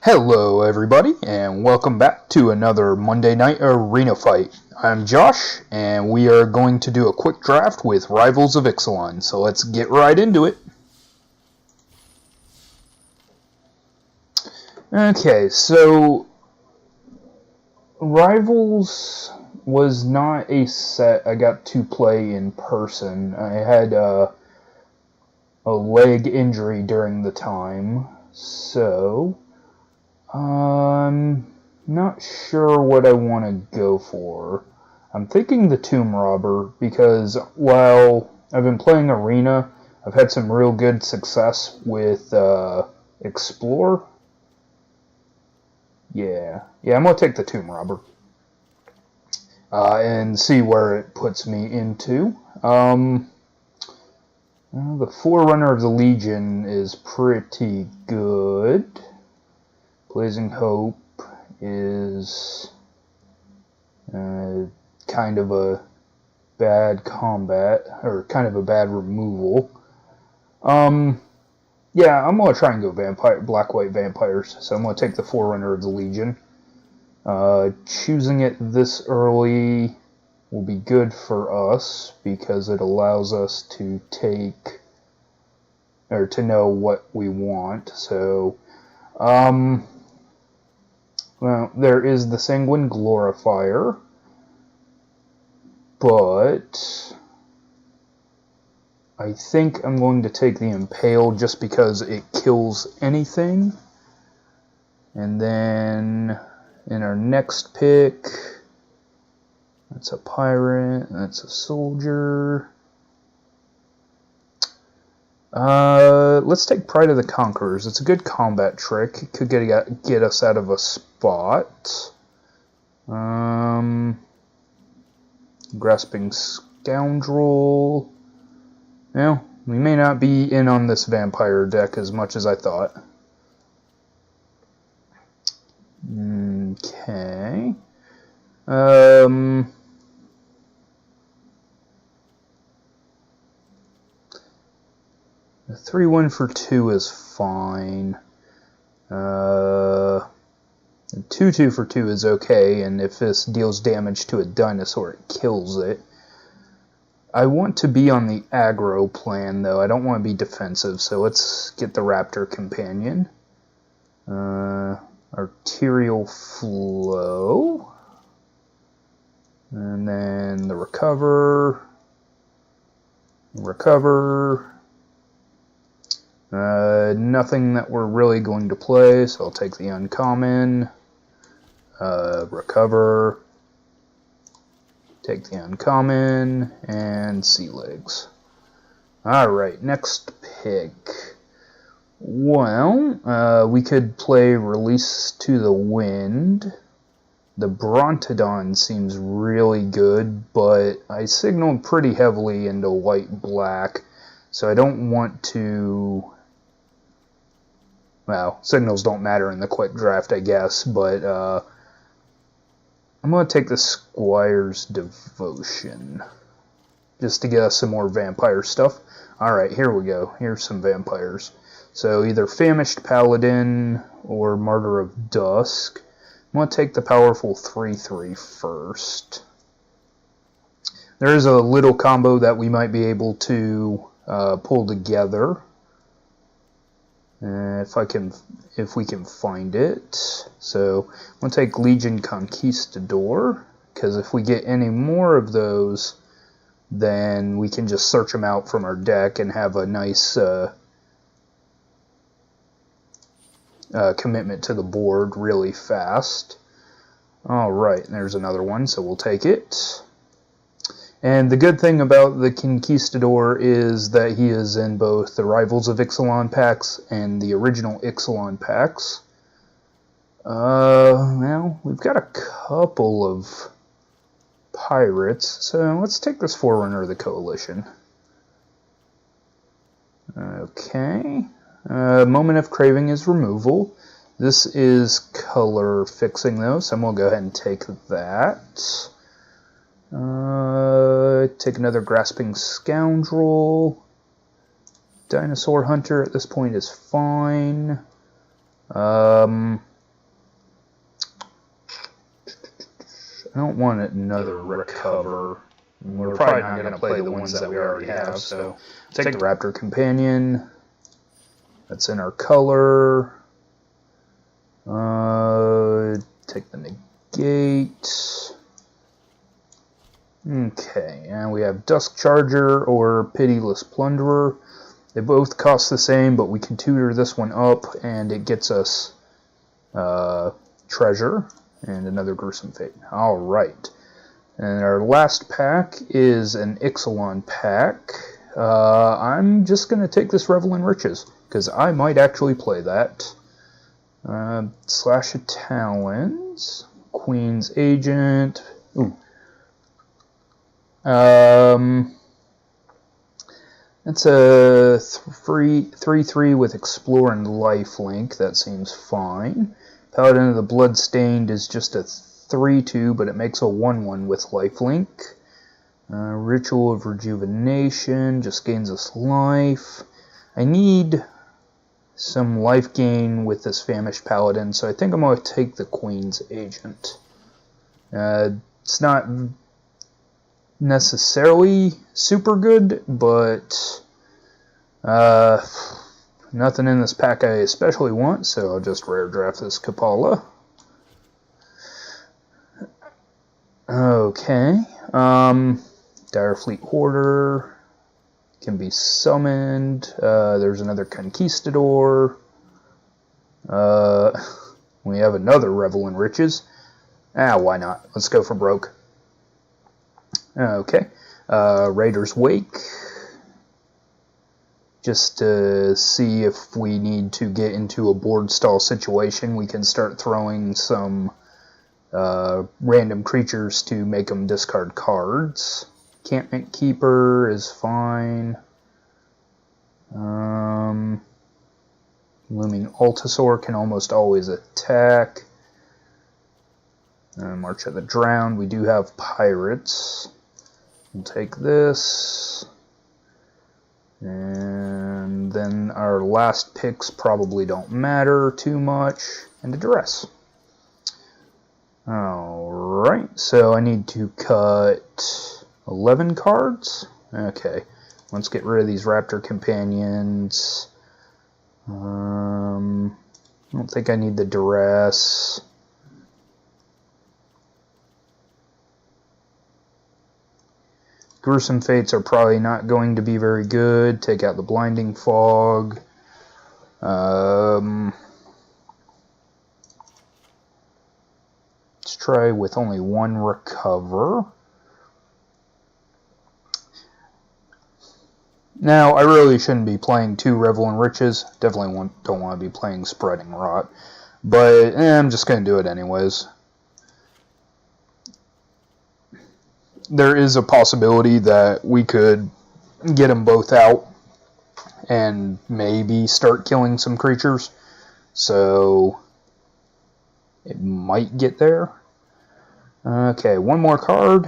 Hello everybody, and welcome back to another Monday Night Arena fight. I'm Josh, and we are going to do a quick draft with Rivals of Ixalan, so let's get right into it. Okay, so Rivals was not a set I got to play in person. I had a leg injury during the time, so I'm not sure what I want to go for. I'm thinking the Tomb Robber because while I've been playing Arena, I've had some real good success with Explore. Yeah, I'm going to take the Tomb Robber and see where it puts me into. The Forerunner of the Legion is pretty good. Blazing Hope is kind of a bad combat, or kind of a bad removal. Yeah, I'm going to try and go black-white vampires, so I'm going to take the Forerunner of the Legion. Choosing it this early will be good for us, because it allows us to take, or to know what we want, so, well, there is the Sanguine Glorifier, but I think I'm going to take the Impale just because it kills anything. And then in our next pick, that's a pirate, that's a soldier. Let's take Pride of the Conquerors. It's a good combat trick. It could get us out of a spot. Grasping Scoundrel. Well, we may not be in on this vampire deck as much as I thought. Okay. The 3-1 for 2 is fine. 2-2 for 2 is okay, and if this deals damage to a dinosaur, it kills it. I want to be on the aggro plan, though. I don't want to be defensive, so let's get the Raptor Companion. Arterial Flow. And then the Recover. Nothing that we're really going to play, so I'll take the Uncommon. Recover. Take the Uncommon, and Sea Legs. Alright, next pick. Well, we could play Release to the Wind. The Brontodon seems really good, but I signaled pretty heavily into white-black, so I don't want to... Well, signals don't matter in the quick draft, I guess, but I'm going to take the Squire's Devotion, just to get us some more vampire stuff. Alright, here we go. Here's some vampires. So either Famished Paladin or Martyr of Dusk. I'm going to take the powerful 3/3 first. There is a little combo that we might be able to pull together. If we can find it. So I'm going to take Legion Conquistador, because if we get any more of those, then we can just search them out from our deck and have a nice commitment to the board really fast. Alright, there's another one, so we'll take it. And the good thing about the Conquistador is that he is in both the Rivals of Ixalan packs and the original Ixalan packs. Well, we've got a couple of pirates, so let's take this Forerunner of the Coalition. Okay. Moment of Craving is removal. This is color fixing, though, so I'm going to go ahead and take that. Take another Grasping Scoundrel. Dinosaur Hunter at this point is fine. I don't want another recover. We're probably not going to play the ones that we already have, so take the Raptor Companion. That's in our color. Take the Negate. Okay, and we have Dusk Charger or Pitiless Plunderer. They both cost the same, but we can tutor this one up, and it gets us treasure and another Gruesome Fate. Alright. And our last pack is an Ixalan pack. I'm just going to take this Revel in Riches, because I might actually play that. Slash of Talons. Queen's Agent. Ooh. That's a 3/3 with Explore and Lifelink. That seems fine. Paladin of the Bloodstained is just a 3/2, but it makes a 1/1 with Lifelink. Ritual of Rejuvenation just gains us life. I need some life gain with this Famished Paladin, so I think I'm going to take the Queen's Agent. It's not necessarily super good, but nothing in this pack I especially want, so I'll just rare draft this Kapala. Okay, Direfleet Hoarder can be summoned. There's another Conquistador. We have another Revel in Riches. Why not? Let's go for broke. Okay, Raider's Wake. Just to see if we need to get into a board stall situation, we can start throwing some random creatures to make them discard cards. Encampment Keeper is fine. Looming Altasaur can almost always attack. March of the Drowned. We do have Pirates. We'll take this. And then our last picks probably don't matter too much. And a Duress. Alright, so I need to cut 11 cards. Okay, let's get rid of these Raptor Companions. I don't think I need the Duress. Gruesome Fates are probably not going to be very good. Take out the Blinding Fog. Let's try with only one Recover. Now, I really shouldn't be playing 2 Revel in Riches. Definitely don't want to be playing Spreading Rot. But I'm just going to do it anyways. There is a possibility that we could get them both out and maybe start killing some creatures. So it might get there. Okay, one more card.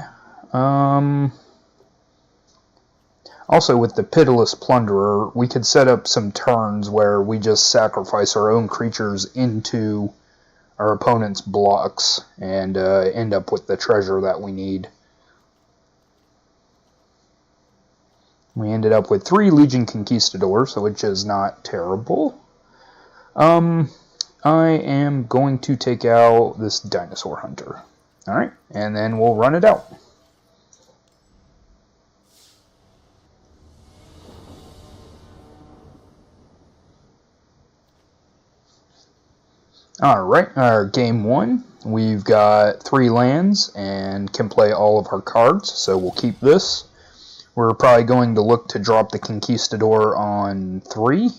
Also, with the Pitiless Plunderer, we could set up some turns where we just sacrifice our own creatures into our opponent's blocks and end up with the treasure that we need. We ended up with 3 Legion Conquistadors, which is not terrible. I am going to take out this Dinosaur Hunter. Alright, and then we'll run it out. Alright, our game 1. We've got 3 lands and can play all of our cards, so we'll keep this. We're probably going to look to drop the Conquistador on 3.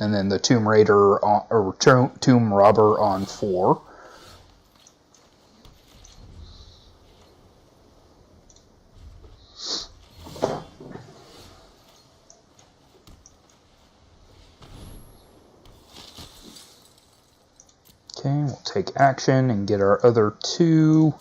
And then the Tomb Raider or Tomb Robber on 4. Okay, we'll take action and get our other 2.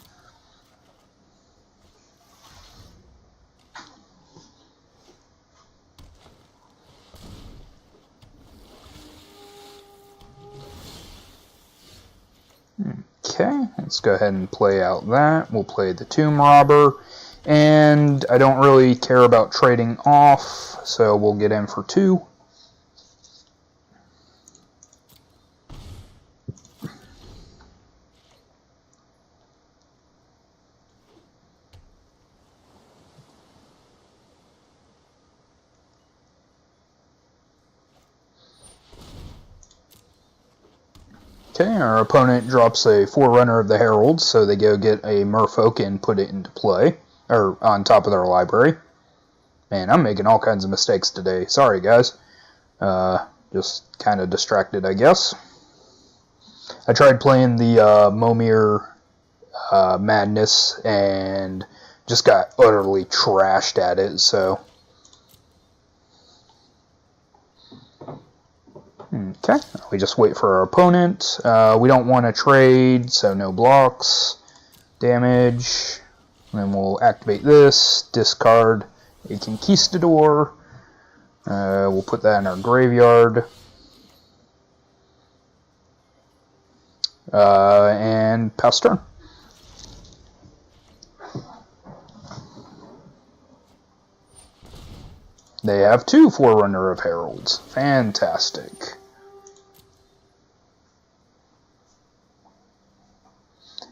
Okay, let's go ahead and play out that. We'll play the Tomb Robber. And I don't really care about trading off, so we'll get in for 2. Okay, our opponent drops a Forerunner of the Herald, so they go get a Merfolk and put it into play, or on top of their library. Man, I'm making all kinds of mistakes today. Sorry, guys. Just kind of distracted, I guess. I tried playing the Momir Madness and just got utterly trashed at it, so... Okay, we just wait for our opponent. We don't want to trade, so no blocks. Damage. And then we'll activate this, discard a Conquistador. We'll put that in our graveyard. And pass turn. They have 2 Forerunner of Heralds. Fantastic.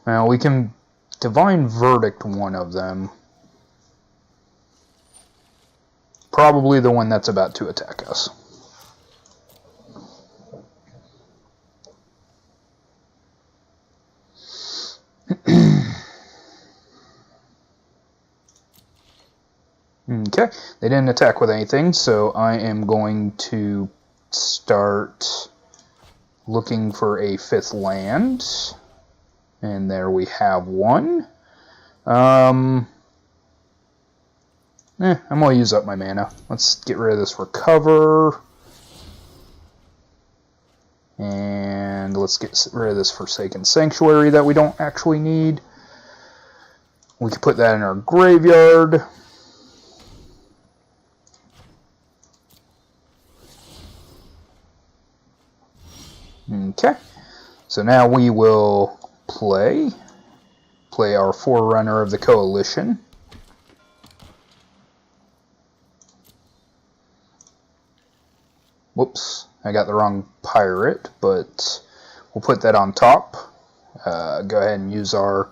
Now we can Divine Verdict one of them. Probably the one that's about to attack us. Okay, they didn't attack with anything, so I am going to start looking for a 5th land. And there we have one. I'm going to use up my mana. Let's get rid of this Recover. And let's get rid of this Forsaken Sanctuary that we don't actually need. We can put that in our graveyard. Okay. So now we will play our Forerunner of the Coalition. Whoops, I got the wrong pirate, but we'll put that on top. Go ahead and use our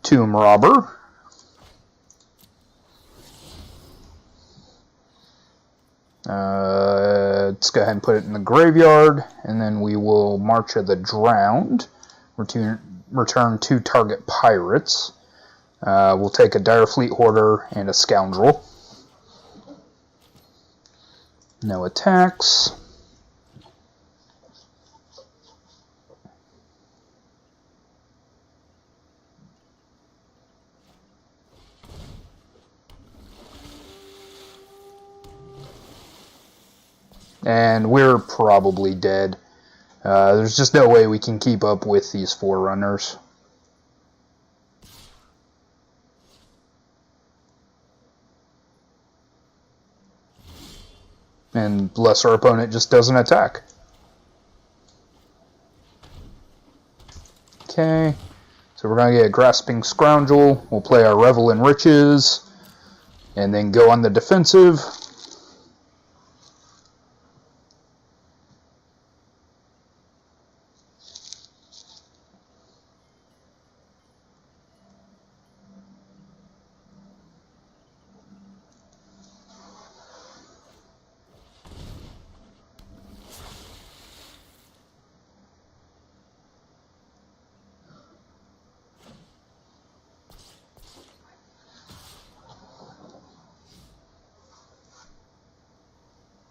Tomb Robber. Let's go ahead and put it in the graveyard, and then we will March of the Drowned. Return 2 target pirates. We'll take a Dire Fleet Hoarder and a Scoundrel. No attacks. And we're probably dead. There's just no way we can keep up with these Forerunners. And unless our opponent just doesn't attack. Okay, so we're going to get a Grasping Scoundrel. We'll play our Revel in Riches. And then go on the defensive.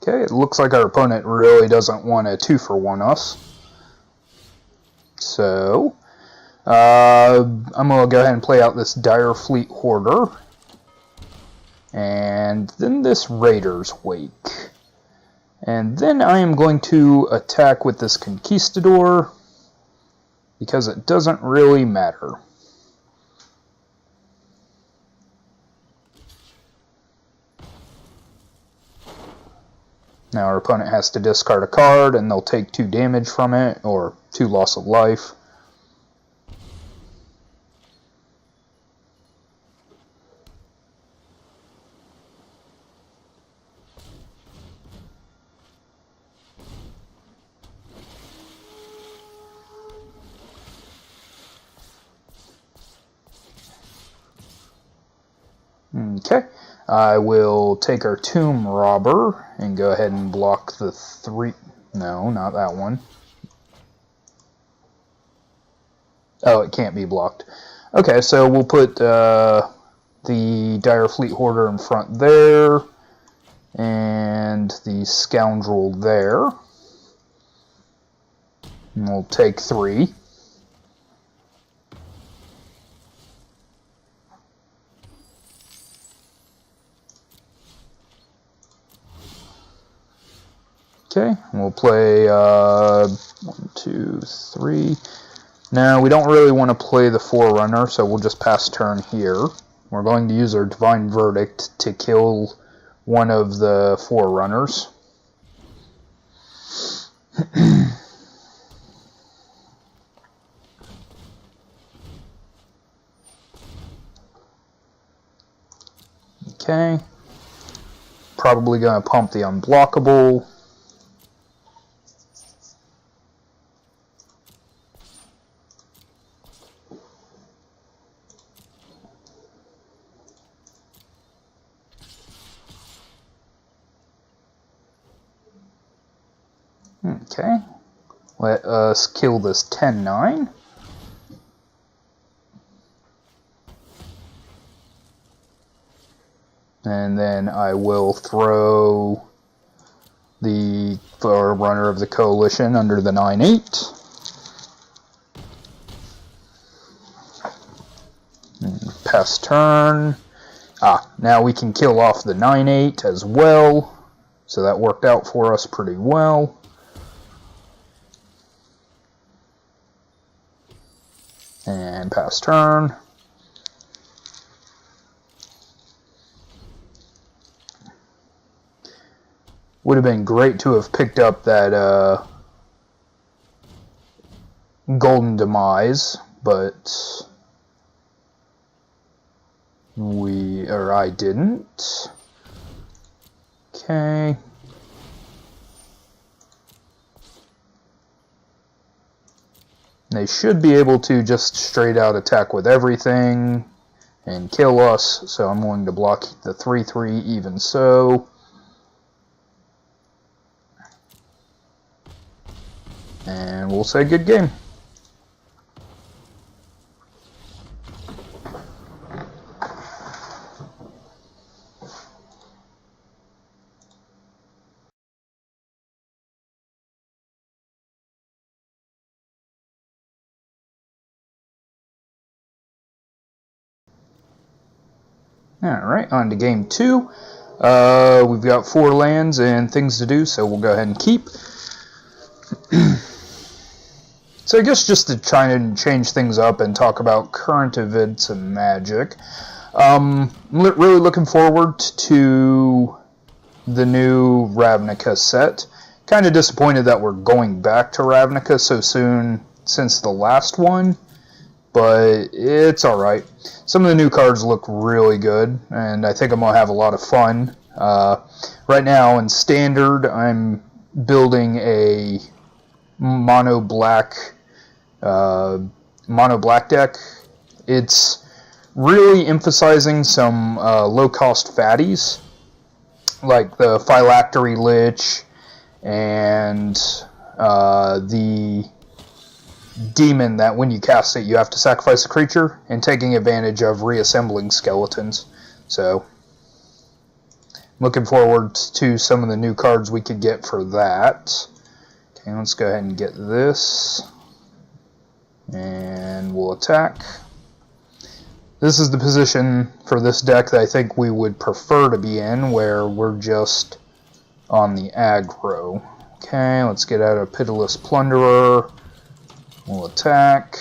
Okay, it looks like our opponent really doesn't want to 2-for-1 us. So, I'm going to go ahead and play out this Dire Fleet Hoarder. And then this Raider's Wake. And then I am going to attack with this Conquistador, because it doesn't really matter. Now our opponent has to discard a card, and they'll take 2 damage from it, or 2 loss of life. Okay, I will take our Tomb Robber and go ahead and block the 3... No, not that one. Oh, it can't be blocked. Okay, so we'll put the Dire Fleet Hoarder in front there, and the Scoundrel there. And we'll take 3. Okay, we'll play 1, 2, 3. Now, we don't really want to play the Forerunner, so we'll just pass turn here. We're going to use our Divine Verdict to kill one of the Forerunners. Okay. Probably going to pump the Unblockable. Okay, let us kill this 10-9. And then I will throw the Forerunner of the Coalition under the 9-8. Pass turn. Now we can kill off the 9-8 as well. So that worked out for us pretty well. And pass turn. Would have been great to have picked up that Golden Demise, but I didn't. Okay. They should be able to just straight out attack with everything and kill us, so I'm going to block the 3-3 even so. And we'll say good game. Alright, on to game 2. We've got 4 lands and things to do, so we'll go ahead and keep. So I guess just to try and change things up and talk about current events and Magic. Really looking forward to the new Ravnica set. Kind of disappointed that we're going back to Ravnica so soon since the last one, but it's alright. Some of the new cards look really good, and I think I'm going to have a lot of fun. Right now in Standard, I'm building a mono black deck. It's really emphasizing some low-cost fatties, like the Phylactery Lich and the demon that when you cast it you have to sacrifice a creature, and taking advantage of reassembling skeletons. So looking forward to some of the new cards we could get for that. Okay, let's go ahead and get this, and we'll attack. This is the position for this deck that I think we would prefer to be in, where we're just on the aggro. Okay, let's get out a Pitiless Plunderer. We'll attack.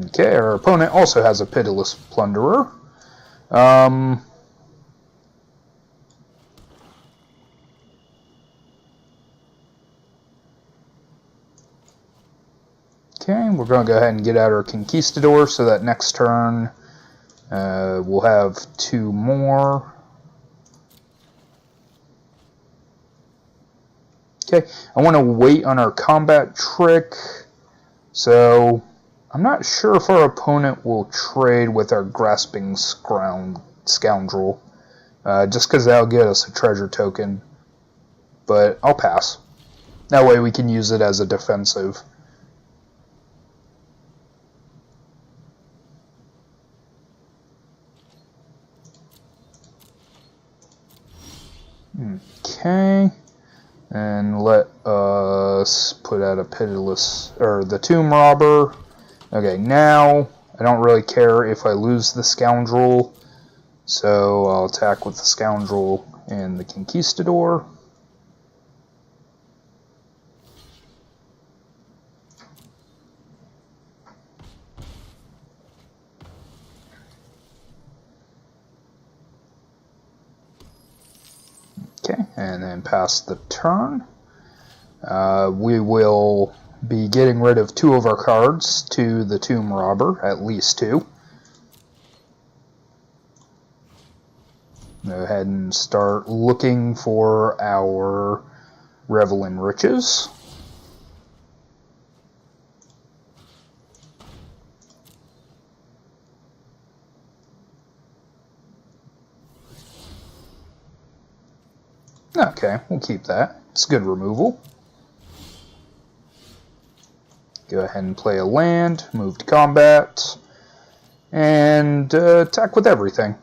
Okay, our opponent also has a Pitiless Plunderer. Okay, we're going to go ahead and get out our Conquistador so that next turn we'll have 2 more. Okay, I want to wait on our combat trick So I'm not sure if our opponent will trade with our grasping scoundrel, just because that'll get us a treasure token. But I'll pass. That way we can use it as a defensive. Okay, and let us put out a pitiless, or the tomb robber. Okay, now I don't really care if I lose the scoundrel, so I'll attack with the scoundrel and the conquistador. Okay, and then pass the turn. We will be getting rid of 2 of our cards to the tomb robber, at least 2. Go ahead and start looking for our Revel in Riches. Okay, we'll keep that. It's good removal. Go ahead and play a land, move to combat, and attack with everything.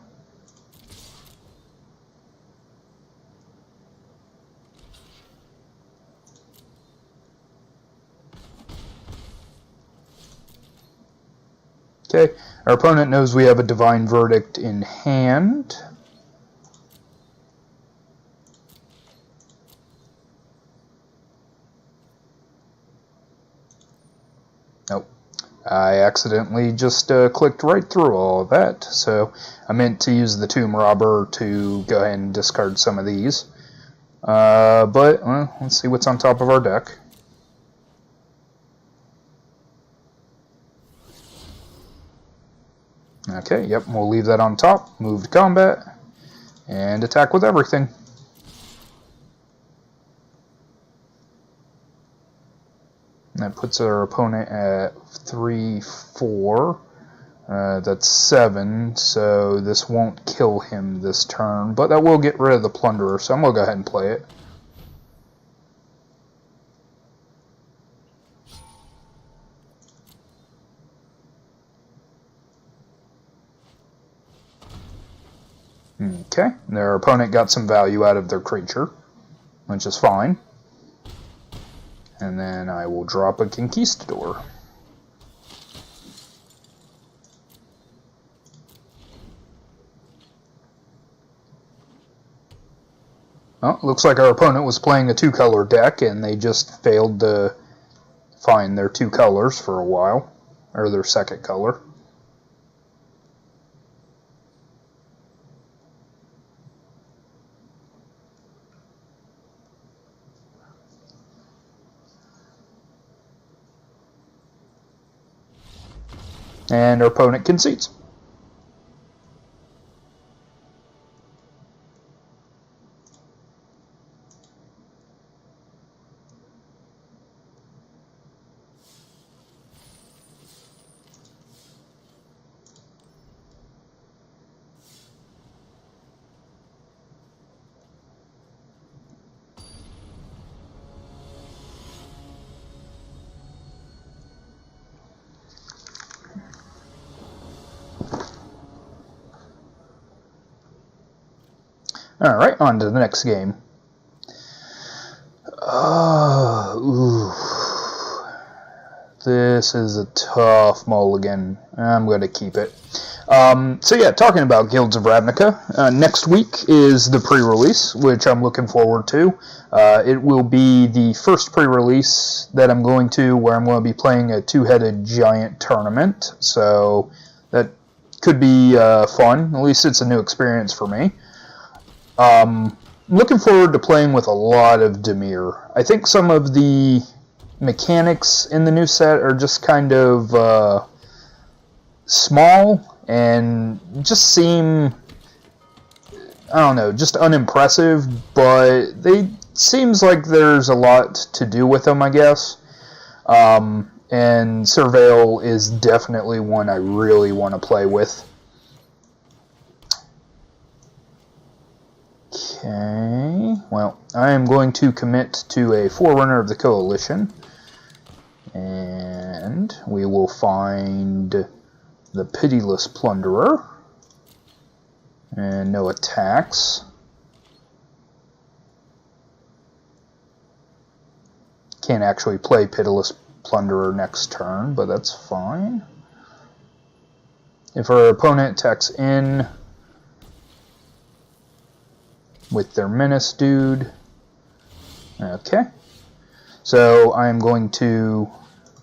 Okay, our opponent knows we have a Divine Verdict in hand. Nope. I accidentally just clicked right through all of that, so I meant to use the tomb robber to go ahead and discard some of these. But well, let's see what's on top of our deck. Okay, yep, we'll leave that on top, move to combat, and attack with everything. That puts our opponent at 3, 4. That's 7, so this won't kill him this turn, but that will get rid of the plunderer, so I'm going to go ahead and play it. Okay, their opponent got some value out of their creature, which is fine. And then I will drop a conquistador. Well, looks like our opponent was playing a 2-color deck and they just failed to find their 2 colors for a while, or their second color. And our opponent concedes. Alright, on to the next game. This is a tough mulligan. I'm going to keep it. So yeah, talking about Guilds of Ravnica, next week is the pre-release, which I'm looking forward to. It will be the first pre-release that I'm going to, where I'm going to be playing a 2-headed giant tournament, so that could be fun. At least it's a new experience for me. Looking forward to playing with a lot of Dimir. I think some of the mechanics in the new set are just kind of small and just seem, I don't know, just unimpressive, but seems like there's a lot to do with them, I guess. And Surveil is definitely one I really want to play with. Okay, well, I am going to commit to a Forerunner of the Coalition. And we will find the Pitiless Plunderer. And no attacks. Can't actually play Pitiless Plunderer next turn, but that's fine. If our opponent attacks in with their Menace dude. Okay. So I'm going to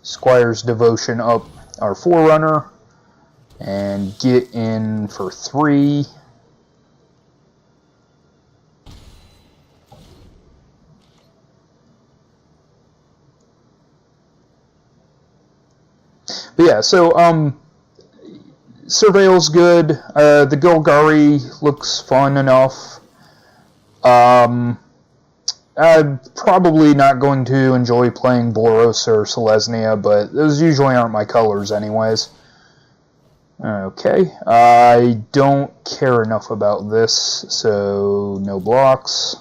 Squire's Devotion up our Forerunner and get in for 3. But yeah, so Surveil's good. The Golgari looks fun enough. I'm probably not going to enjoy playing Boros or Selesnya, but those usually aren't my colors anyways. Okay, I don't care enough about this, so no blocks.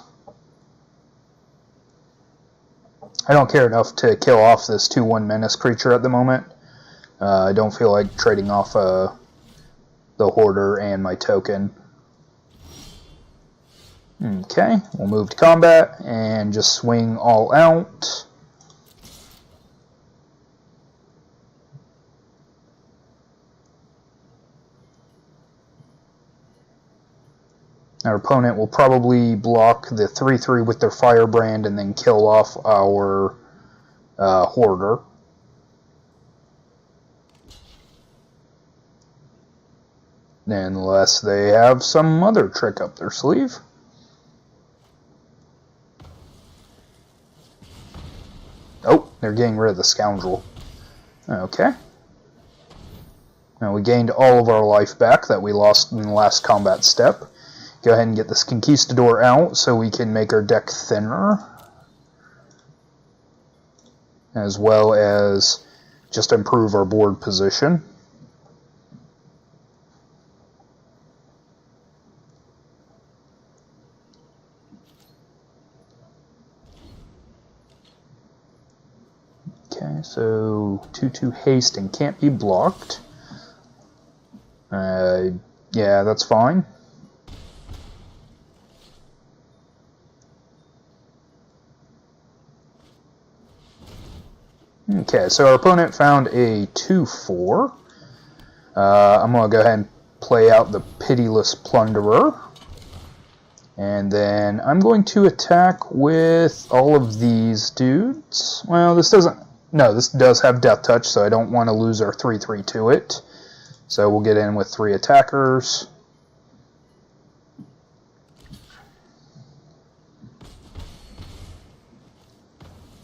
I don't care enough to kill off this 2/1 Menace creature at the moment. I don't feel like trading off the Hoarder and my token. Okay, we'll move to combat and just swing all out. Our opponent will probably block the 3/3 with their Firebrand and then kill off our Hoarder. Unless they have some other trick up their sleeve. Oh, they're getting rid of the Scoundrel. Okay. Now we gained all of our life back that we lost in the last combat step. Go ahead and get this Conquistador out so we can make our deck thinner. As well as just improve our board position. Okay, so 2/2 haste and can't be blocked. Yeah, that's fine. Okay, so our opponent found a 2/4. I'm going to go ahead and play out the Pitiless Plunderer. And then I'm going to attack with all of these dudes. Well, this doesn't... No, this does have Death Touch, so I don't want to lose our 3/3 to it. So we'll get in with 3 attackers.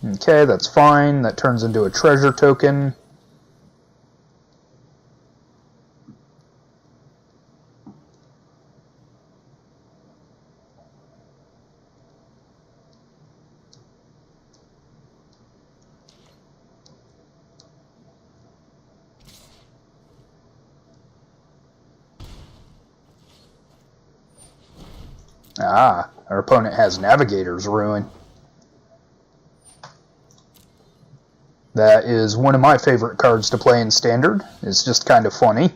Okay, that's fine. That turns into a treasure token. Ah, our opponent has Navigator's Ruin. That is one of my favorite cards to play in Standard. It's just kind of funny.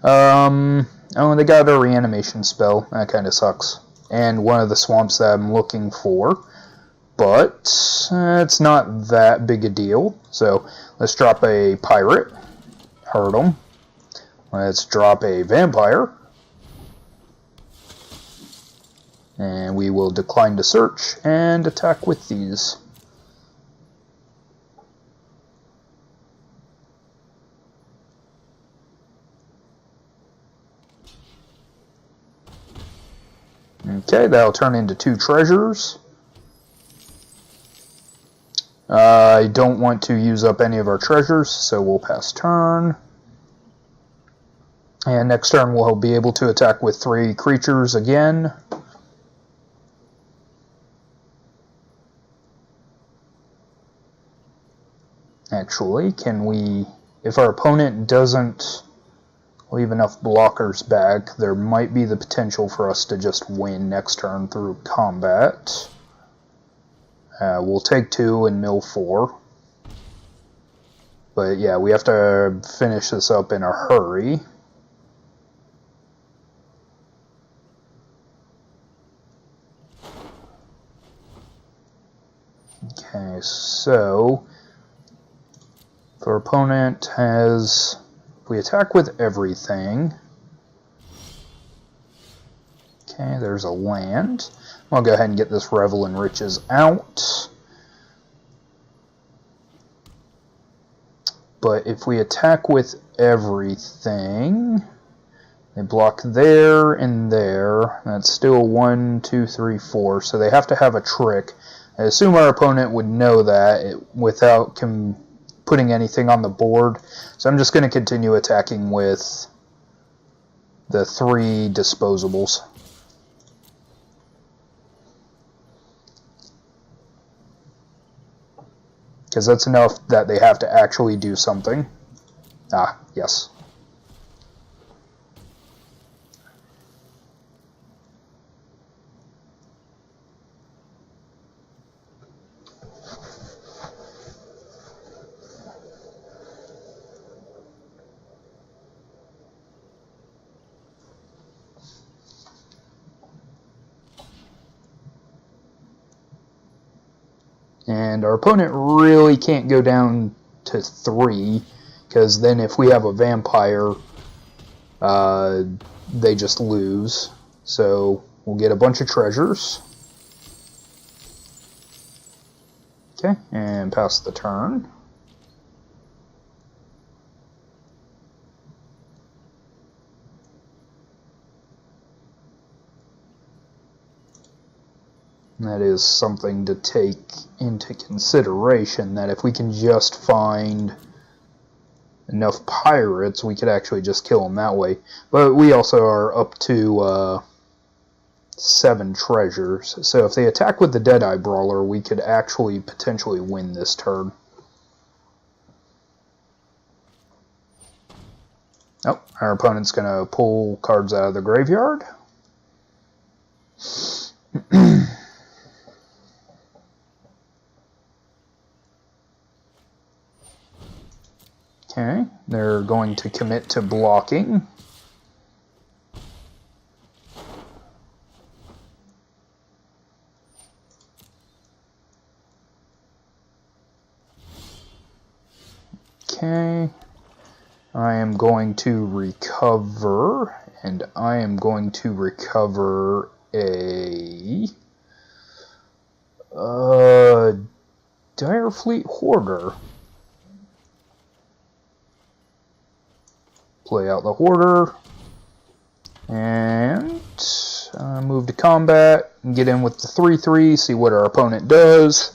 Oh, they got a reanimation spell. That kind of sucks. And one of the swamps that I'm looking for. But it's not that big a deal. So let's drop a Pirate. Hurt them. Let's drop a Vampire. And we will decline to search and attack with these. Okay, that'll turn into 2 treasures. I don't want to use up any of our treasures, so we'll pass turn. And next turn we'll be able to attack with 3 creatures again. Actually, can we, if our opponent doesn't leave enough blockers back, there might be the potential for us to just win next turn through combat. We'll take 2 and mill 4. But yeah, we have to finish this up in a hurry. Okay, so if our opponent has, if we attack with everything, okay, there's a land. I'll go ahead and get this Revel and Riches out. But if we attack with everything, they block there and there. That's still 1, 2, 3, 4. So they have to have a trick. I assume our opponent would know that without putting anything on the board. So I'm just going to continue attacking with the 3 disposables. Because that's enough that they have to actually do something. Ah, yes. And our opponent really can't go down to 3, because then if we have a vampire, they just lose. So we'll get a bunch of treasures. Okay, and pass the turn. That is something to take into consideration, that if we can just find enough pirates, we could actually just kill them that way. But we also are up to 7 treasures, so if they attack with the Deadeye Brawler, we could actually potentially win this turn. Oh, our opponent's going to pull cards out of the graveyard. Okay, they're going to commit to blocking. Okay, I am going to recover, and I am going to recover a Direfleet Hoarder. Play out the Hoarder, and move to combat, and get in with the 3/3, see what our opponent does.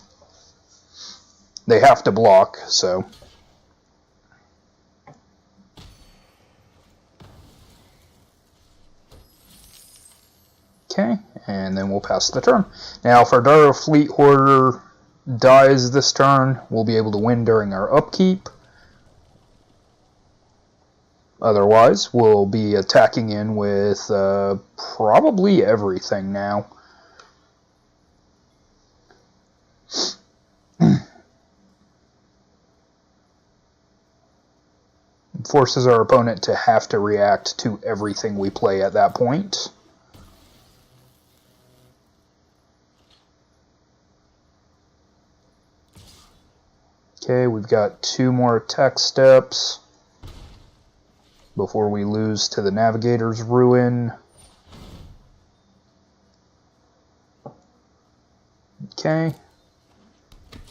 They have to block, so. Okay, and then we'll pass the turn. Now, if our Direfleet Hoarder dies this turn, we'll be able to win during our upkeep. Otherwise, we'll be attacking in with probably everything now. It forces our opponent to have to react to everything we play at that point. Okay, we've got 2 more attack steps before we lose to the Navigator's Ruin. Okay,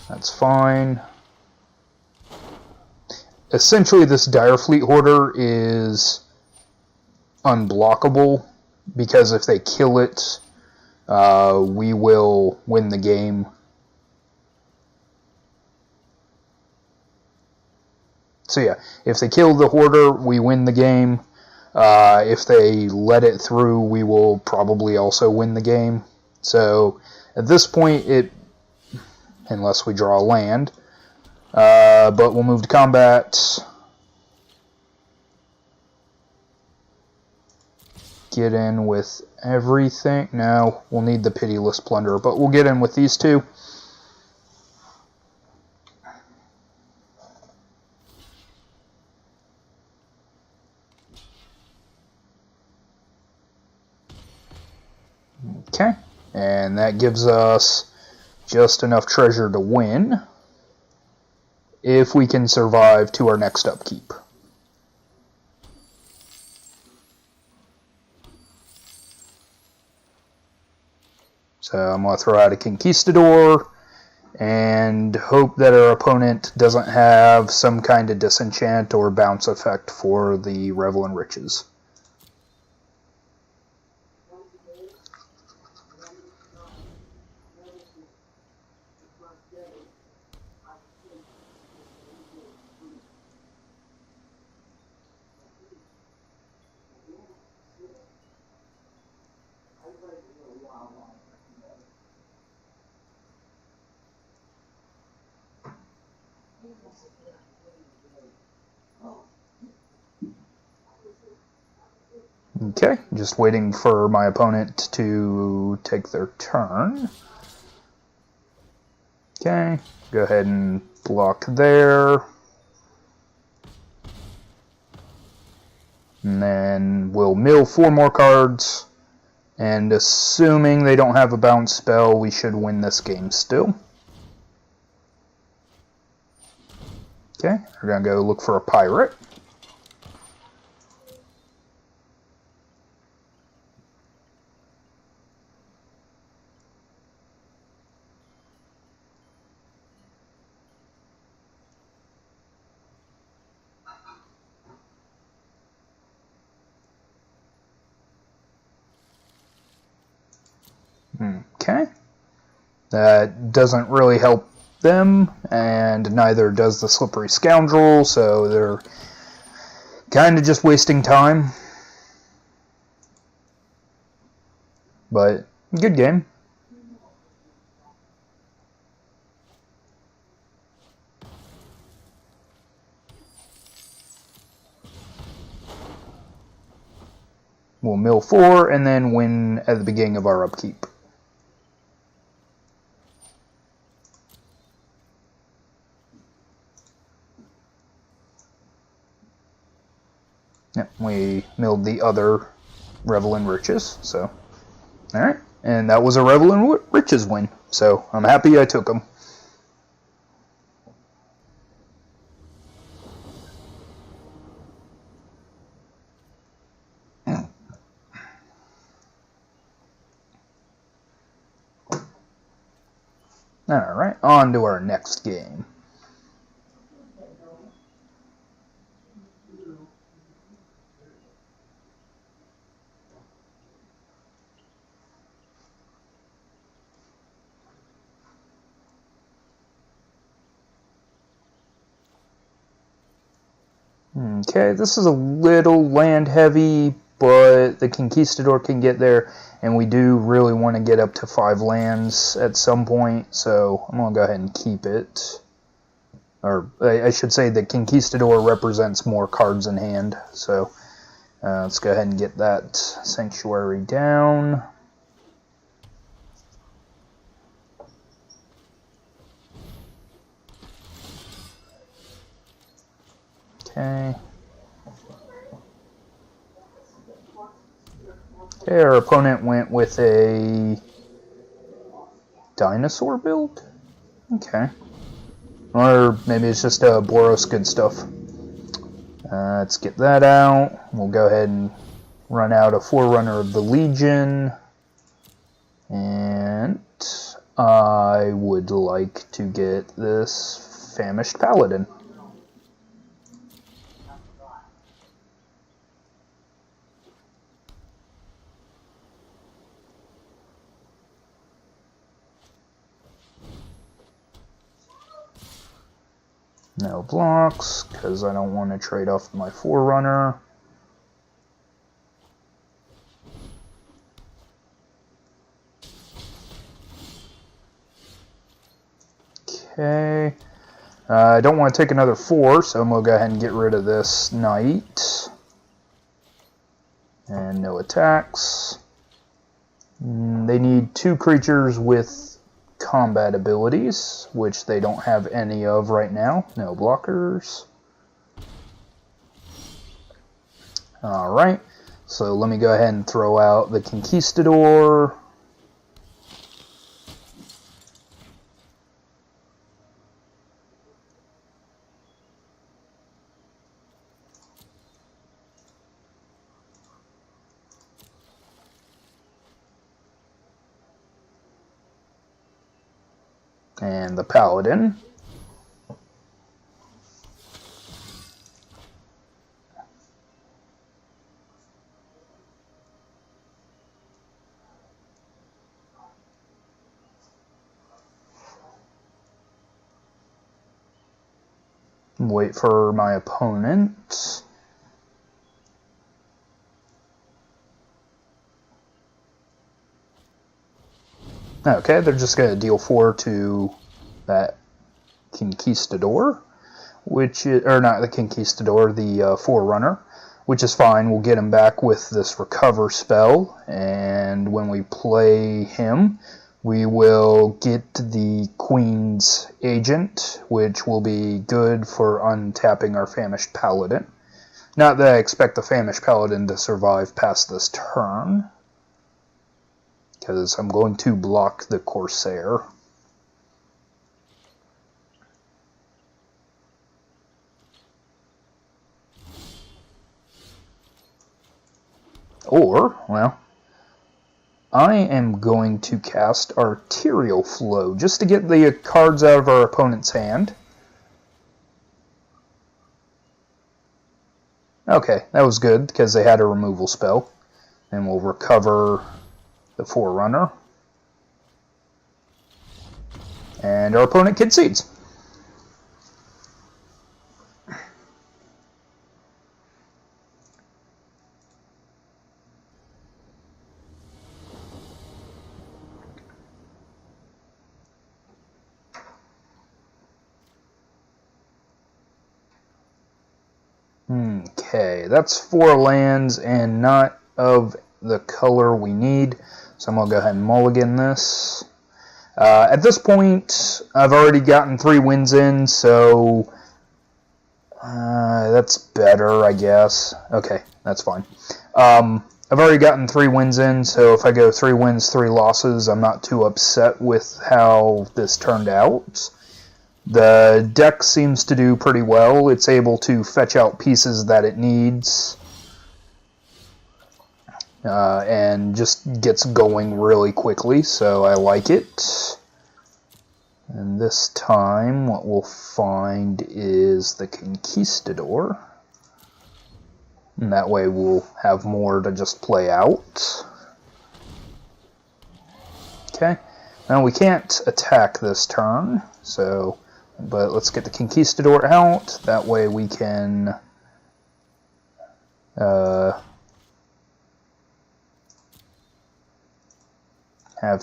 that's fine. Essentially, this Direfleet Hoarder is unblockable, because if they kill it, we will win the game. So yeah, if they kill the Hoarder, we win the game. If they let it through, we will probably also win the game. So at this point, unless we draw a land, But we'll move to combat. Get in with everything. No, we'll need the Pitiless Plunderer, but we'll get in with these two. Okay, and that gives us just enough treasure to win if we can survive to our next upkeep. So I'm going to throw out a Conquistador and hope that our opponent doesn't have some kind of disenchant or bounce effect for the Revel in Riches. Okay, just waiting for my opponent to take their turn. Okay, go ahead and block there. And then we'll mill 4 more cards. And assuming they don't have a bounce spell, we should win this game still. Okay, we're going to go look for a pirate. Okay, that doesn't really help them, and neither does the Slippery Scoundrel, so they're kind of just wasting time. But good game. We'll mill 4 and then win at the beginning of our upkeep. Yep, we milled the other Revel in Riches, so alright. And that was a Revel in Riches win, so I'm happy I took them. Alright, on to our next game. Okay, this is a little land heavy, but the Conquistador can get there, and we do really want to get up to 5 lands at some point, so I'm going to go ahead and keep it. Or I should say the Conquistador represents more cards in hand, so let's go ahead and get that Sanctuary down. Okay. Okay, our opponent went with a dinosaur build? Okay. Or maybe it's just a Boros good stuff. Let's get that out. We'll go ahead and run out a Forerunner of the Legion. And I would like to get this Famished Paladin. No blocks, because I don't want to trade off my Forerunner. Okay. I don't want to take another 4, so I'm going to go ahead and get rid of this knight. And no attacks. They need 2 creatures with combat abilities, which they don't have any of right now. No blockers. Alright, so let me go ahead and throw out the Conquistador. And the Paladin. Wait for my opponent. Okay, they're just going to deal 4 to that Conquistador, which is, or not the Conquistador, the Forerunner, which is fine. We'll get him back with this Recover spell, and when we play him, we will get the Queen's Agent, which will be good for untapping our Famished Paladin. Not that I expect the Famished Paladin to survive past this turn, because I'm going to block the Corsair. Or, well, I am going to cast Arterial Flow, just to get the cards out of our opponent's hand. Okay, that was good, because they had a removal spell. And we'll recover the Forerunner. And our opponent concedes. Okay, that's 4 lands and not of the color we need. So I'm going to go ahead and mulligan this. At this point, I've already gotten 3 wins in, so that's better, I guess. Okay, that's fine. I've already gotten 3 wins in, so if I go 3 wins, 3 losses, I'm not too upset with how this turned out. The deck seems to do pretty well. It's able to fetch out pieces that it needs. And just gets going really quickly, so I like it. And this time, what we'll find is the Conquistador. And that way we'll have more to just play out. Okay, now we can't attack this turn, so... But let's get the Conquistador out. That way we can have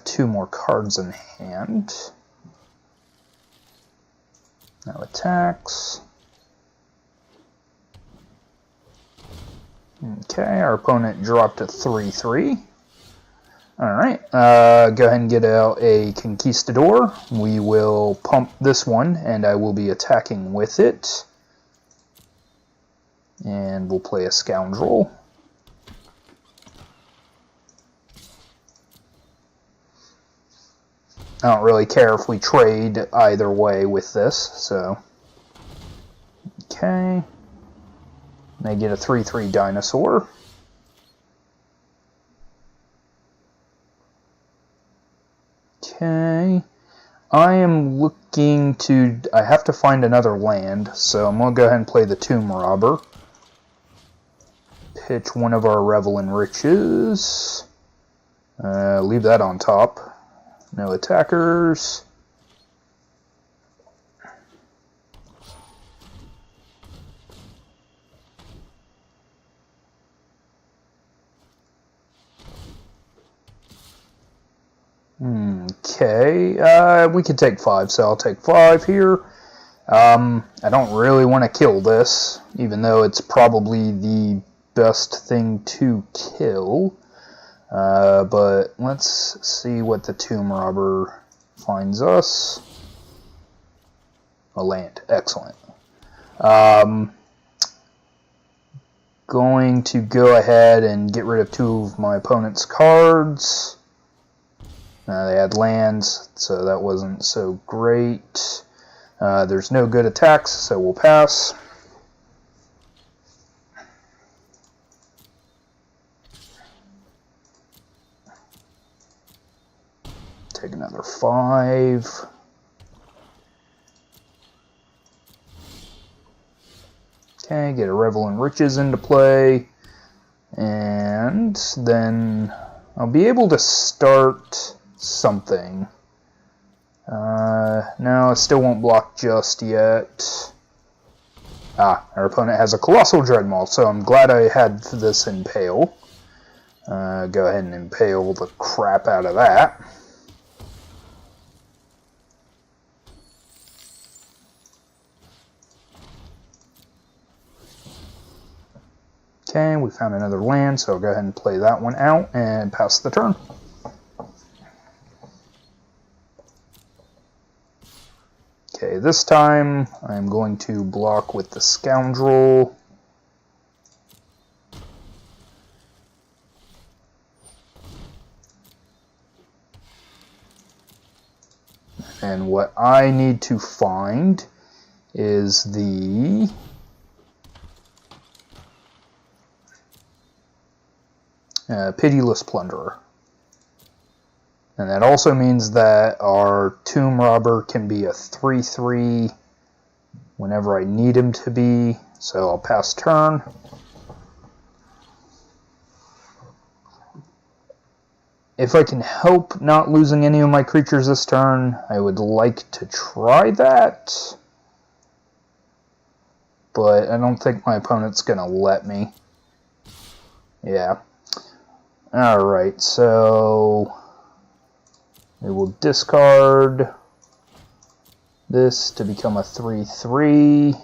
2 more cards in hand. No attacks. Okay, our opponent dropped a 3/3. Alright, go ahead and get out a Conquistador. We will pump this one, and I will be attacking with it. And we'll play a Scoundrel. I don't really care if we trade either way with this, so... Okay. They get a 3/3 Dinosaur. Okay, I am looking to... I have to find another land, so I'm going to go ahead and play the Tomb Robber. Pitch one of our Revel in Riches. Leave that on top. No attackers. Okay, we can take 5, so I'll take 5 here. I don't really want to kill this, even though it's probably the best thing to kill. But let's see what the tomb robber finds us. A land. Excellent. Going to go ahead and get rid of 2 of my opponent's cards. They had lands, so that wasn't so great. There's no good attacks, so we'll pass. Take another 5. Okay, get a Revel in Riches into play. And then I'll be able to start something. No, it still won't block just yet. Our opponent has a Colossal Dreadmaw, so I'm glad I had this Impale. Go ahead and impale the crap out of that. Okay, we found another land, so I'll go ahead and play that one out and pass the turn. Okay, this time I'm going to block with the Scoundrel. And what I need to find is the Pitiless Plunderer. And that also means that our Tomb Robber can be a 3/3 whenever I need him to be. So I'll pass turn. If I can help not losing any of my creatures this turn, I would like to try that. But I don't think my opponent's going to let me. Yeah. Alright, so we will discard this to become a 3/3.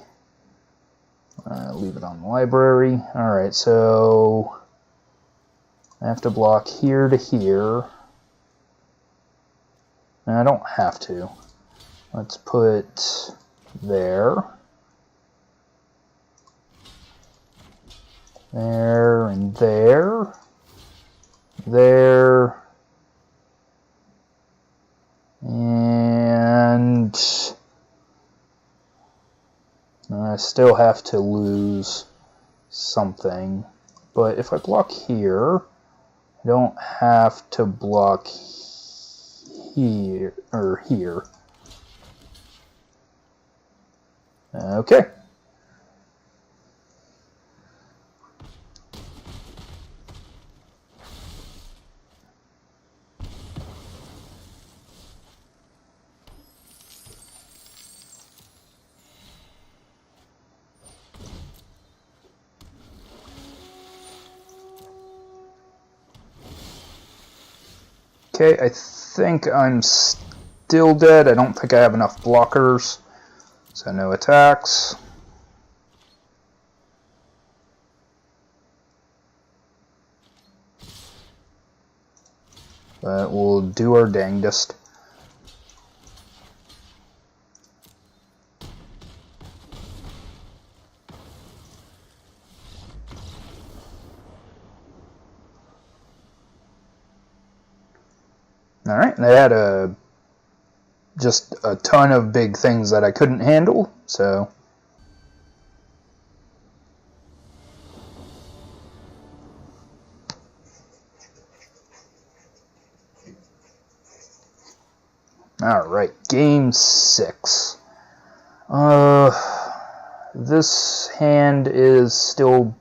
Leave it on the library. Alright, so I have to block here to here. I don't have to. Let's put there. There and there. There. And I still have to lose something. But if I block here, I don't have to block here or here. Okay. Okay, I think I'm still dead. I don't think I have enough blockers, so no attacks. But we'll do our dangdest. Alright, they had just a ton of big things that I couldn't handle, so alright, game 6. This hand is still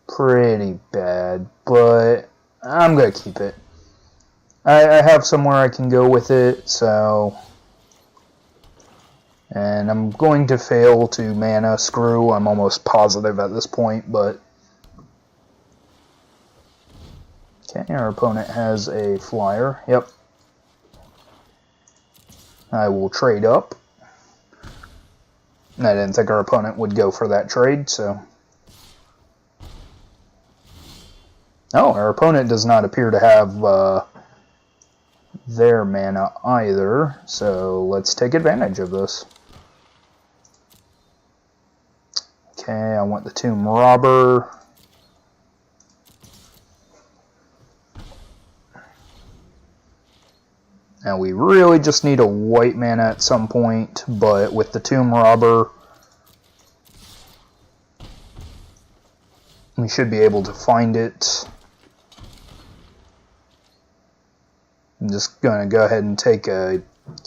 pretty bad, but I'm gonna keep it. I have somewhere I can go with it, so... And I'm going to fail to mana screw, I'm almost positive at this point, but... Okay, our opponent has a flyer, yep. I will trade up. I didn't think our opponent would go for that trade, so... Oh, our opponent does not appear to have their mana either, so let's take advantage of this. Okay, I want the Tomb Robber. Now we really just need a white mana at some point, but with the Tomb Robber, we should be able to find it. I'm just going to go ahead and take a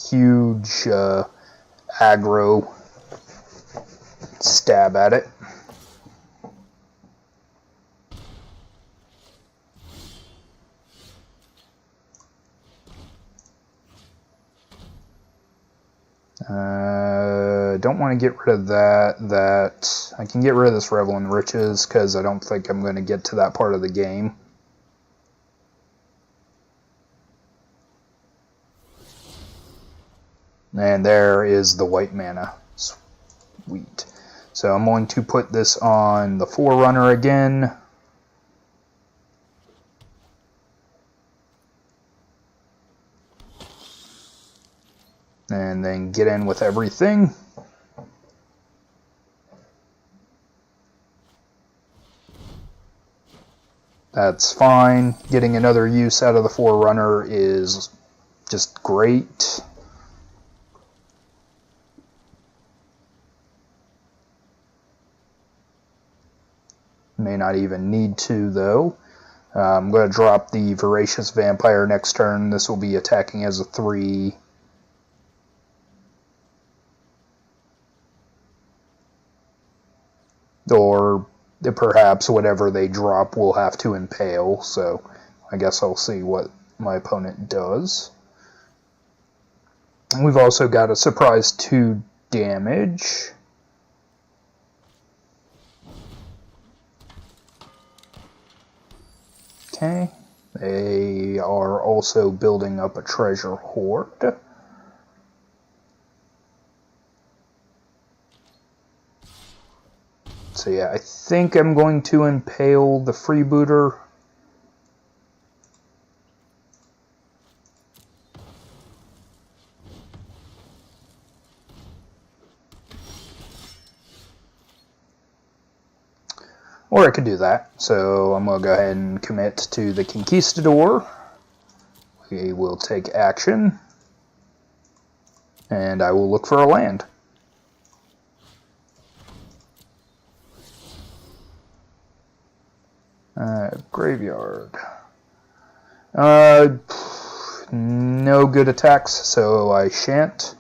huge aggro stab at it. Don't want to get rid of that. I can get rid of this Revel in Riches because I don't think I'm going to get to that part of the game. And there is the white mana. Sweet. So I'm going to put this on the Forerunner again. And then get in with everything. That's fine. Getting another use out of the Forerunner is just great. May not even need to, though. I'm going to drop the Voracious Vampire next turn. This will be attacking as a 3. Or perhaps whatever they drop will have to impale, so I guess I'll see what my opponent does. We've also got a surprise 2 damage. Okay, they are also building up a treasure hoard. So yeah, I think I'm going to impale the freebooter. Or I could do that. So I'm going to go ahead and commit to the Conquistador. We will take action. And I will look for a land. Graveyard. No good attacks, so I shan't.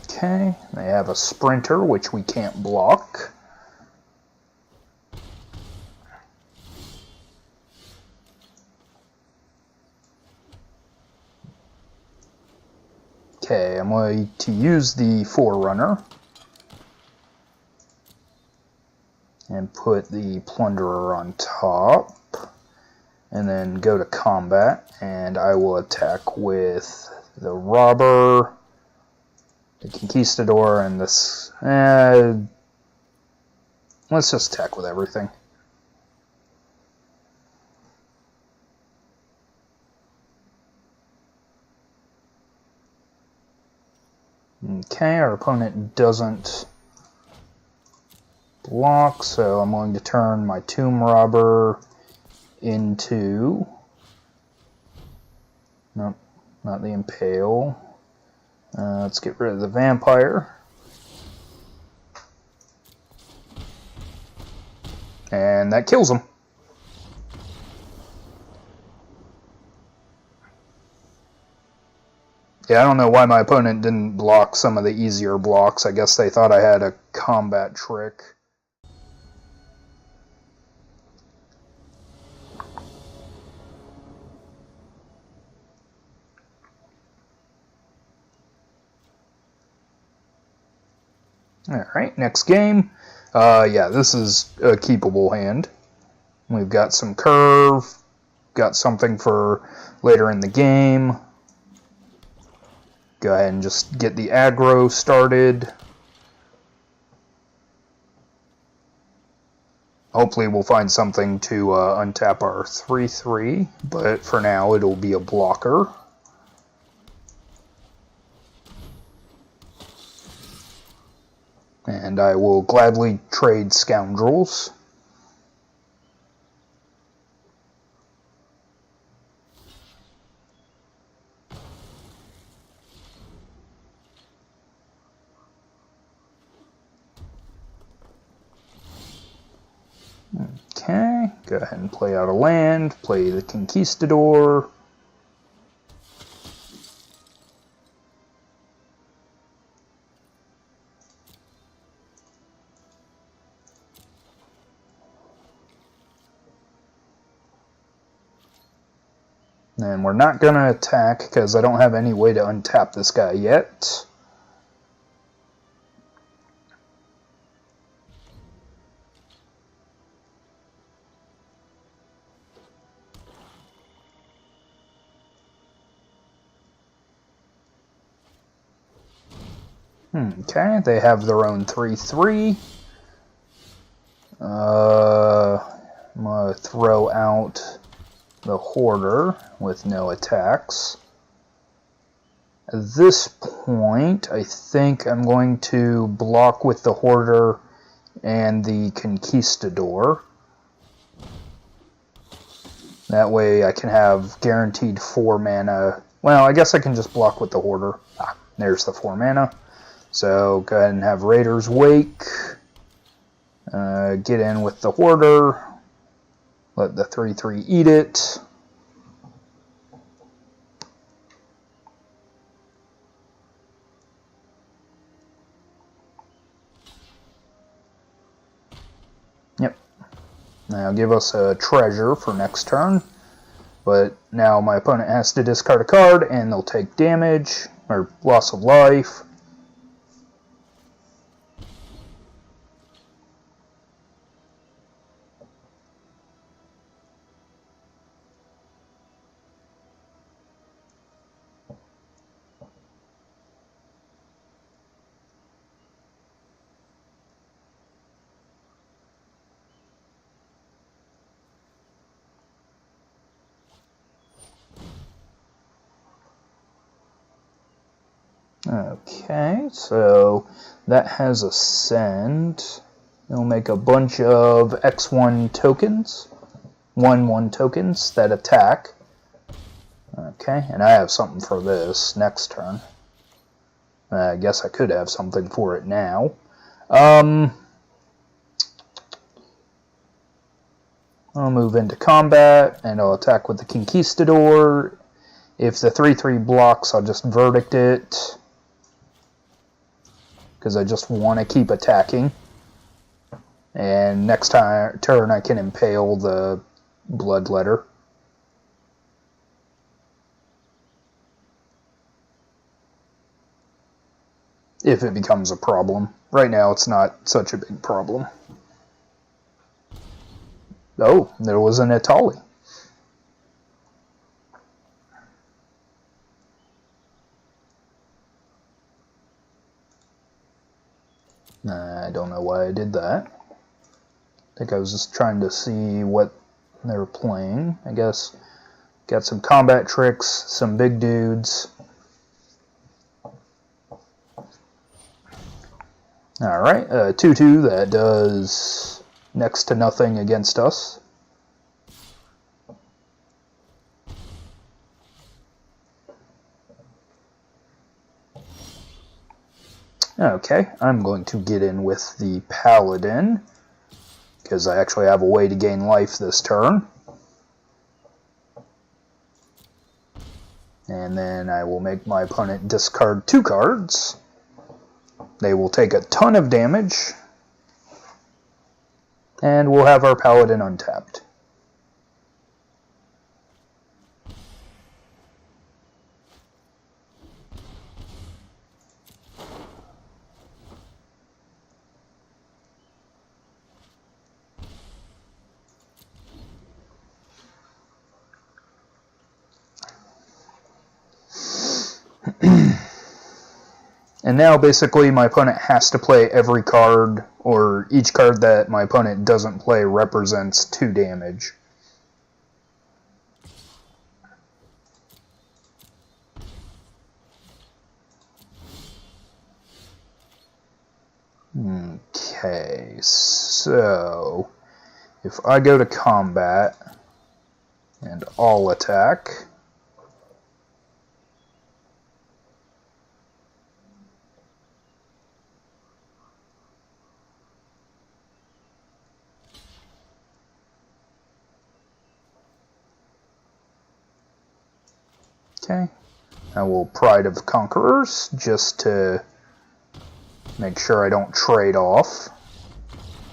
Okay, they have a Sprinter, which we can't block. Okay, I'm going to use the Forerunner and put the Plunderer on top, and then go to combat, and I will attack with the Robber, the Conquistador, and this. Let's just attack with everything. Okay, our opponent doesn't block, so I'm going to turn my Tomb Robber into... Nope, not the Impale. Let's get rid of the Vampire. And that kills him. Yeah, I don't know why my opponent didn't block some of the easier blocks. I guess they thought I had a combat trick. Alright, next game. Yeah, this is a keepable hand. We've got some curve, got something for later in the game. Go ahead and just get the aggro started. Hopefully we'll find something to untap our 3/3, but for now it'll be a blocker. And I will gladly trade Scoundrels. Okay, go ahead and play out a land, play the Conquistador. And we're not going to attack because I don't have any way to untap this guy yet. Okay, they have their own 3/3. I'm going to throw out the Hoarder with no attacks. At this point, I think I'm going to block with the Hoarder and the Conquistador. That way I can have guaranteed 4 mana. Well, I guess I can just block with the Hoarder. There's the 4 mana. So go ahead and have Raider's Wake. Get in with the Hoarder. Let the 3/3 eat it. Yep. Now give us a treasure for next turn. But now my opponent has to discard a card and they'll take damage or loss of life. Okay, so that has Ascend. It'll make a bunch of X1 tokens, 1/1 tokens that attack. Okay, and I have something for this next turn. I guess I could have something for it now. I'll move into combat, and I'll attack with the Conquistador. If the 3/3 blocks, I'll just Verdict it, because I just want to keep attacking. And next turn I can impale the Bloodletter. If it becomes a problem. Right now it's not such a big problem. Oh, there was an Ixalan. I don't know why I did that. I think I was just trying to see what they were playing. I guess got some combat tricks, some big dudes. Alright, 2/2 that does next to nothing against us. Okay, I'm going to get in with the Paladin, because I actually have a way to gain life this turn. And then I will make my opponent discard 2 cards. They will take a ton of damage. And we'll have our Paladin untapped. And now basically my opponent has to play every card, or each card that my opponent doesn't play represents 2 damage. Okay, so if I go to combat and all attack, okay, I will Pride of Conquerors just to make sure I don't trade off,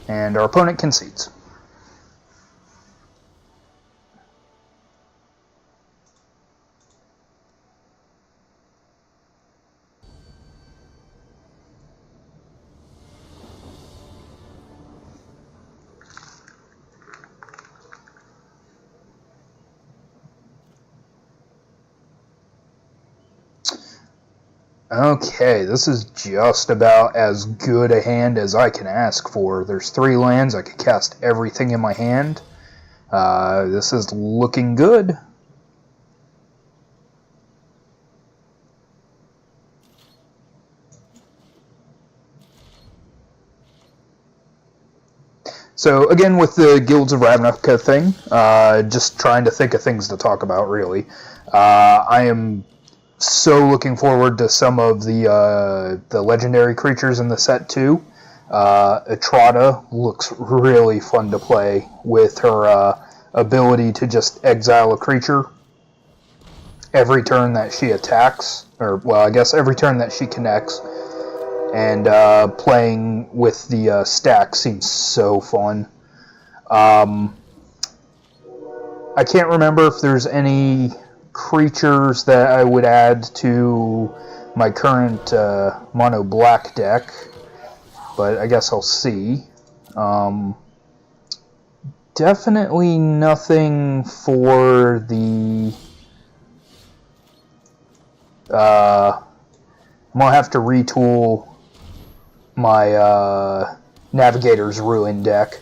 and our opponent concedes. Okay, this is just about as good a hand as I can ask for. There's 3 lands, I can cast everything in my hand. This is looking good. So again, with the Guilds of Ravnica thing, just trying to think of things to talk about, really. I am so looking forward to some of the legendary creatures in the set too. Etrata looks really fun to play with her ability to just exile a creature every turn that she attacks, or well, I guess every turn that she connects. And playing with the stack seems so fun. I can't remember if there's any creatures that I would add to my current mono black deck, but I guess I'll see. Definitely nothing for the I'm gonna have to retool my Navigator's Ruin deck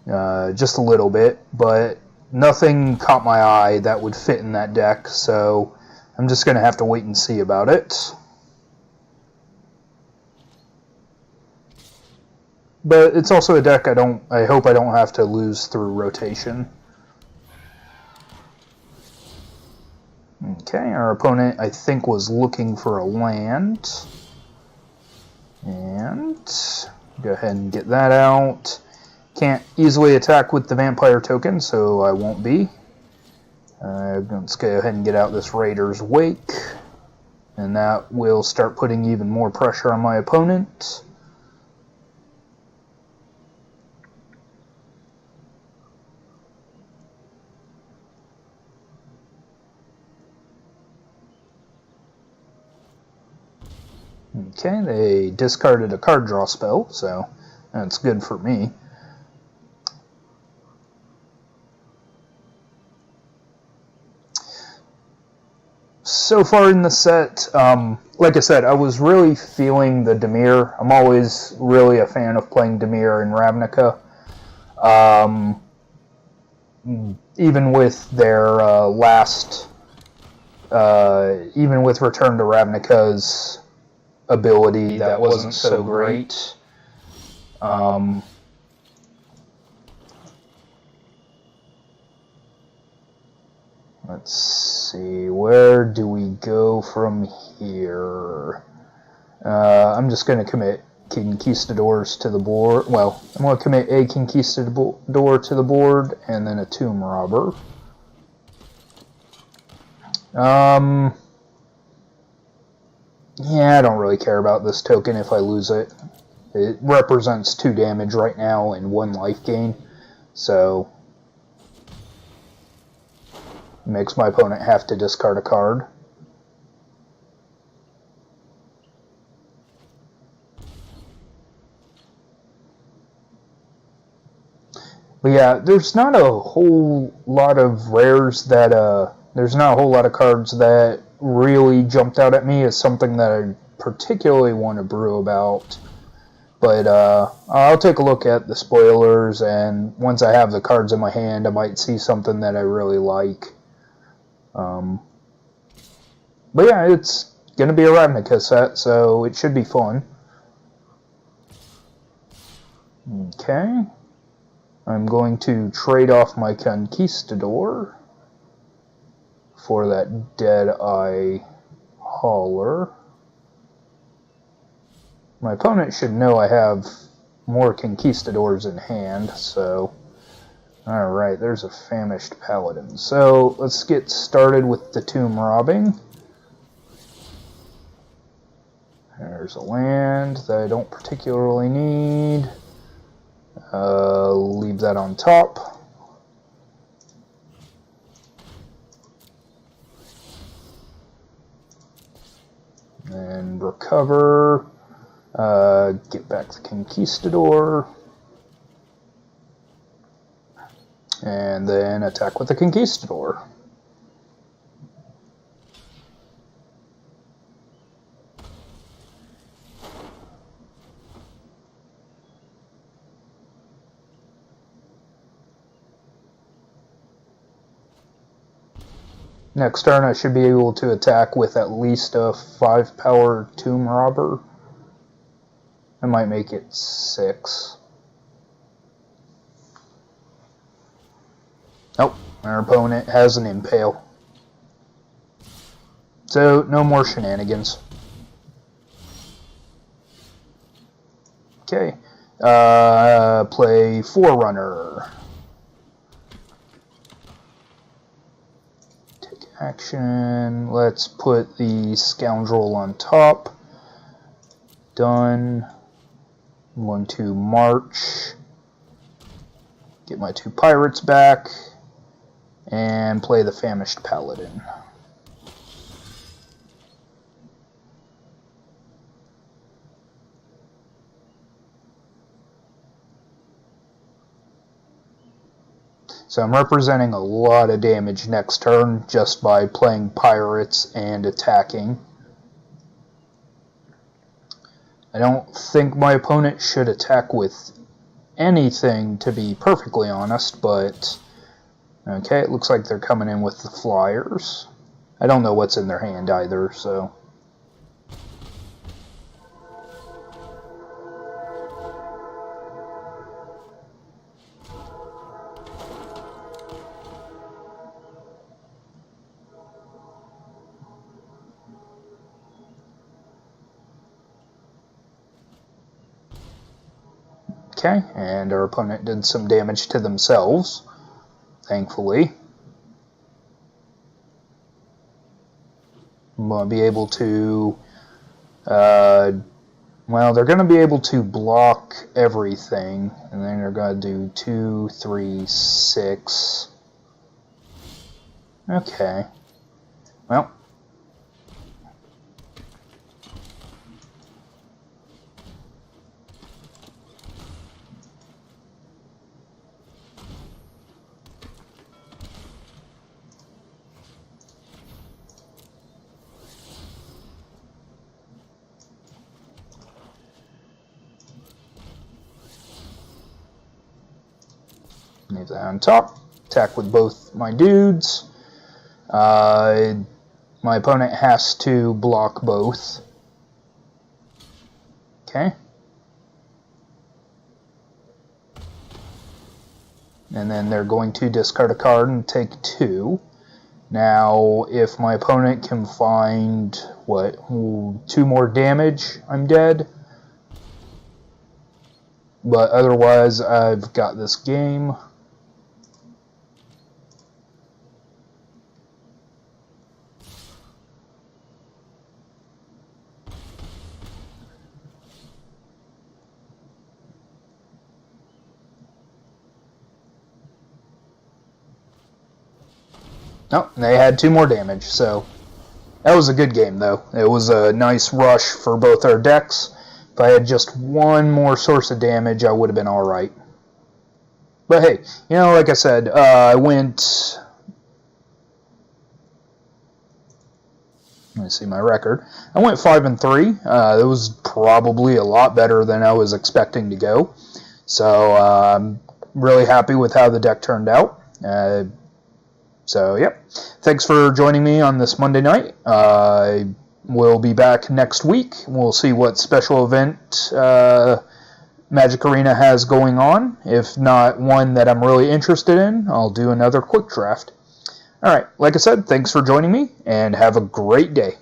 just a little bit, but nothing caught my eye that would fit in that deck, so I'm just going to have to wait and see about it. But it's also a deck I hope I don't have to lose through rotation. Okay, our opponent I think was looking for a land. And go ahead and get that out. Can't easily attack with the vampire token, so I won't be. Let's go ahead and get out this Raider's Wake, and that will start putting even more pressure on my opponent. Okay, they discarded a card draw spell, so that's good for me. So far in the set, like I said, I was really feeling the Dimir. I'm always really a fan of playing Dimir in Ravnica. Even with their even with Return to Ravnica's ability that wasn't so great. Let's see, where do we go from here? I'm just going to commit Conquistadors to the board. Well, I'm going to commit a Conquistador to the board and then a Tomb Robber. Yeah, I don't really care about this token if I lose it. It represents 2 damage right now and 1 life gain, so it makes my opponent have to discard a card. But yeah, there's not a whole lot of rares that There's not a whole lot of cards that really jumped out at me as something that I particularly want to brew about. But I'll take a look at the spoilers, and once I have the cards in my hand, I might see something that I really like. But yeah, it's going to be a Ravnica set, so it should be fun. Okay. I'm going to trade off my Conquistador for that Deadeye Hauler. My opponent should know I have more Conquistadors in hand, so... Alright, there's a Famished Paladin. So, let's get started with the Tomb Robbing. There's a land that I don't particularly need. Leave that on top. And recover. Get back the Conquistador. And then attack with the Conquistador. Next turn I should be able to attack with at least a 5-power Tomb Robber. I might make it 6. Nope, our opponent has an Impale. So, no more shenanigans. Okay, play Forerunner. Take action. Let's put the Scoundrel on top. Done. I'm going to march. Get my 2 pirates back. And play the Famished Paladin. So I'm representing a lot of damage next turn just by playing pirates and attacking. I don't think my opponent should attack with anything, to be perfectly honest, but okay, it looks like they're coming in with the Flyers. I don't know what's in their hand either, so... Okay, and our opponent did some damage to themselves, thankfully. I'm going to be able to, well, they're going to be able to block everything, and then they're going to do 2, 3, 6. Okay, well. Leave that on top. Attack with both my dudes. My opponent has to block both. Okay. And then they're going to discard a card and take 2. Now, if my opponent can find, 2 more damage, I'm dead. But otherwise, I've got this game. Oh, they had 2 more damage, so that was a good game, though. It was a nice rush for both our decks. If I had just 1 more source of damage, I would have been alright. But hey, you know, like I said, I went Let me see my record. I went 5-3. That was probably a lot better than I was expecting to go. So I'm really happy with how the deck turned out. So, yep. Thanks for joining me on this Monday night. I will be back next week. We'll see what special event Magic Arena has going on. If not one that I'm really interested in, I'll do another quick draft. Alright, like I said, thanks for joining me, and have a great day.